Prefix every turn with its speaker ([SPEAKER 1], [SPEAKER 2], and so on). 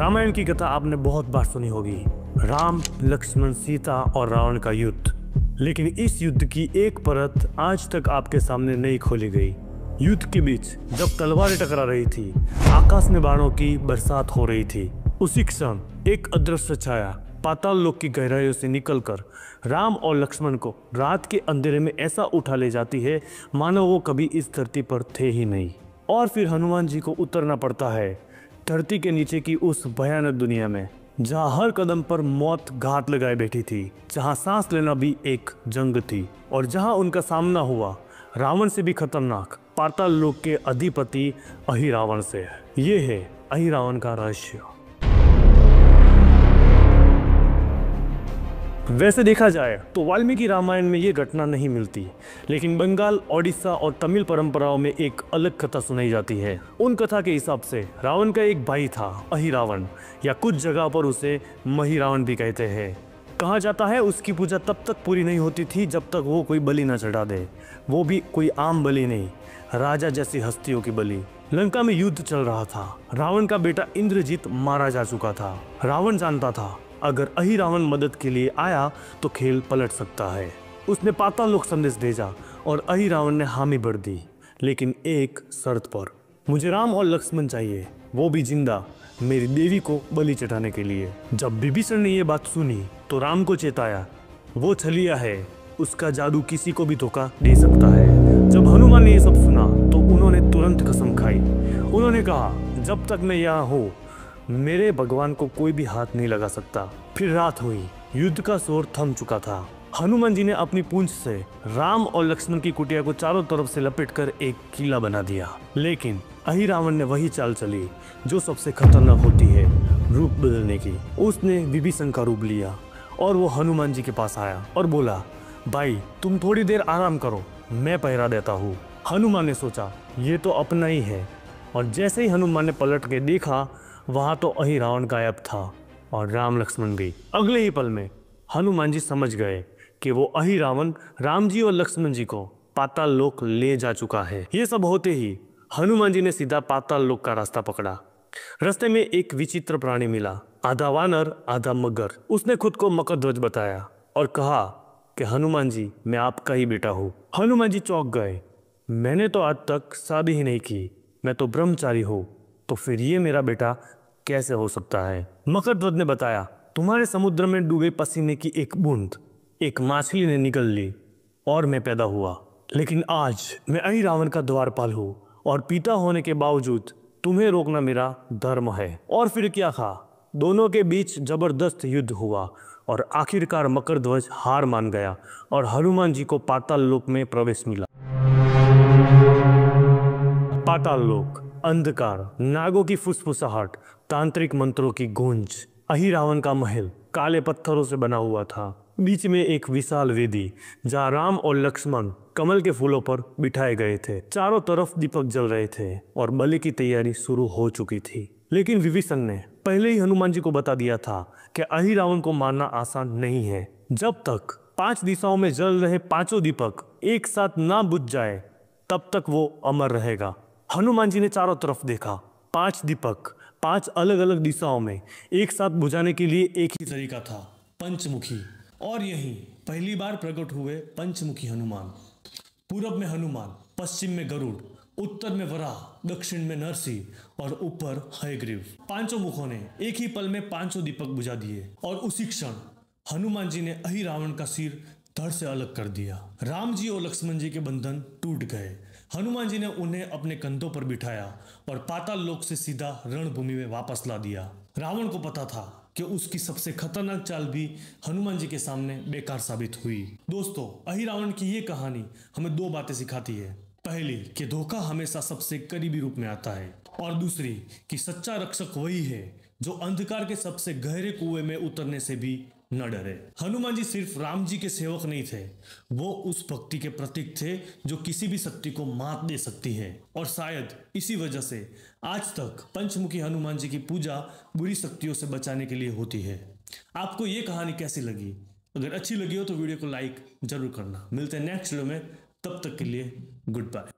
[SPEAKER 1] रामायण की कथा आपने बहुत बार सुनी होगी, राम, लक्ष्मण, सीता और रावण का युद्ध। लेकिन इस युद्ध की एक परत आज तक आपके सामने नहीं खोली गई। युद्ध के बीच जब तलवारें टकरा रही थी, आकाश में बाणों की बरसात हो रही थी, उसी क्षण एक अदृश्य छाया पाताल लोक की गहराइयों से निकलकर राम और लक्ष्मण को रात के अंधेरे में ऐसा उठा ले जाती है मानो वो कभी इस धरती पर थे ही नहीं। और फिर हनुमान जी को उतरना पड़ता है धरती के नीचे की उस भयानक दुनिया में, जहाँ हर कदम पर मौत घात लगाए बैठी थी, जहाँ सांस लेना भी एक जंग थी, और जहाँ उनका सामना हुआ रावण से भी खतरनाक पाताल लोक के अधिपति अहिरावण से। ये है अहिरावण का रहस्य। वैसे देखा जाए तो वाल्मीकि रामायण में ये घटना नहीं मिलती, लेकिन बंगाल, ओडिशा और तमिल परंपराओं में एक अलग कथा सुनाई जाती है। उन कथा के हिसाब से रावण का एक भाई था अहिरावण, या कुछ जगह पर उसे महिरावण भी कहते हैं। कहा जाता है उसकी पूजा तब तक पूरी नहीं होती थी जब तक वो कोई बलि न चढ़ा दे, वो भी कोई आम बलि नहीं, राजा जैसी हस्तियों की बलि। लंका में युद्ध चल रहा था, रावण का बेटा इंद्रजीत मारा जा चुका था। रावण जानता था अगर अहिरावण मदद के लिए आया तो खेल पलट सकता है। उसने पाताल लोक संदेश भेजा और अहिरावण ने हामी भर दी, लेकिन एक शर्त पर। मुझे राम और लक्ष्मण चाहिए, वो भी जिंदा, मेरी देवी को बलि चढ़ाने के लिए। जब विभीषण ने ये बात सुनी तो राम को चेताया, वो छलिया है, उसका जादू किसी को भी धोखा दे सकता है। जब हनुमान ने ये सब सुना तो उन्होंने तुरंत कसम खाई। उन्होंने कहा, जब तक मैं यहाँ हूँ मेरे भगवान को कोई भी हाथ नहीं लगा सकता। फिर रात हुई, युद्ध का शोर थम चुका था। हनुमान जी ने अपनी पूंछ से राम और लक्ष्मण की कुटिया को चारों तरफ से लपेटकर एक किला बना दिया। लेकिन अहिरावण ने वही चाल चली जो सबसे खतरनाक होती है, रूप बदलने की। उसने विभीषण का रूप लिया और वो हनुमान जी के पास आया और बोला, भाई तुम थोड़ी देर आराम करो, मैं पहरा देता हूँ। हनुमान ने सोचा ये तो अपना ही है, और जैसे ही हनुमान ने पलट के देखा वहां तो अहिरावण गायब था और राम लक्ष्मण भी। अगले ही पल में हनुमान जी समझ गए कि वो अहिरावण राम जी और लक्ष्मण जी को पाताल लोक ले जा चुका है। ये सब होते ही हनुमान जी ने सीधा पाताल लोक का रास्ता पकड़ा। रास्ते में एक विचित्र प्राणी मिला, आधा वानर आधा मगर। उसने खुद को मकरध्वज बताया और कहा कि हनुमान जी मैं आपका ही बेटा हूँ। हनुमान जी चौंक गए, मैंने तो आज तक शादी ही नहीं की, मैं तो ब्रह्मचारी हूँ, तो फिर ये मेरा बेटा कैसे हो सकता है? मकरध्वज ने बताया, तुम्हारे समुद्र में डूबे पसीने की एक बूंद एक मछली ने निगल ली और मैं पैदा हुआ। लेकिन आज मैं अहिरावण का द्वारपाल हूँ और पिता होने के बावजूद तुम्हें रोकना मेरा धर्म है। और फिर क्या था, दोनों के बीच जबरदस्त युद्ध हुआ और आखिरकार मकरध्वज हार मान गया और हनुमान जी को पाताल लोक में प्रवेश मिला। पाताल लोक, अंधकार, नागों की फुसफुसाहट, तांत्रिक मंत्रों की गूंज। अहिरावण का महल काले पत्थरों से बना हुआ था। बीच में एक विशाल वेदी जहाँ राम और लक्ष्मण कमल के फूलों पर बिठाए गए थे। चारों तरफ दीपक जल रहे थे और बलि की तैयारी शुरू हो चुकी थी। लेकिन विभीषण ने पहले ही हनुमान जी को बता दिया था कि अहिरावण को मारना आसान नहीं है। जब तक 5 दिशाओं में जल रहे 5 दीपक एक साथ ना बुझ जाए तब तक वो अमर रहेगा। हनुमान जी ने चारों तरफ देखा, 5 दीपक 5 अलग अलग दिशाओं में एक साथ बुझाने के लिए एक ही तरीका था, पंचमुखी। और यही पहली बार प्रकट हुए पंचमुखी हनुमान। पूरब में हनुमान, पश्चिम में गरुड़, उत्तर में वराह, दक्षिण में नरसिंह और ऊपर हयग्रीव। 5 मुखों ने एक ही पल में 5 दीपक बुझा दिए और उसी क्षण हनुमान जी ने अहिरावण का सिर धड़ से अलग कर दिया। राम जी और लक्ष्मण जी के बंधन टूट गए। हनुमान जी ने उन्हें अपने कंधों पर बिठाया और पाताल लोक से सीधा रणभूमि में वापस ला दिया। रावण को पता था कि उसकी सबसे खतरनाक चाल भी हनुमान जी के सामने बेकार साबित हुई। दोस्तों, अहिरावण की ये कहानी हमें 2 बातें सिखाती है। पहली कि धोखा हमेशा सबसे करीबी रूप में आता है, और दूसरी कि सच्चा रक्षक वही है जो अंधकार के सबसे गहरे कुएं में उतरने से भी न डरे। हनुमान जी सिर्फ राम जी के सेवक नहीं थे, वो उस भक्ति के प्रतीक थे जो किसी भी शक्ति को मात दे सकती है। और शायद इसी वजह से आज तक पंचमुखी हनुमान जी की पूजा बुरी शक्तियों से बचाने के लिए होती है। आपको ये कहानी कैसी लगी? अगर अच्छी लगी हो तो वीडियो को लाइक जरूर करना। मिलते हैं नेक्स्ट वीडियो में, तब तक के लिए गुड बाय।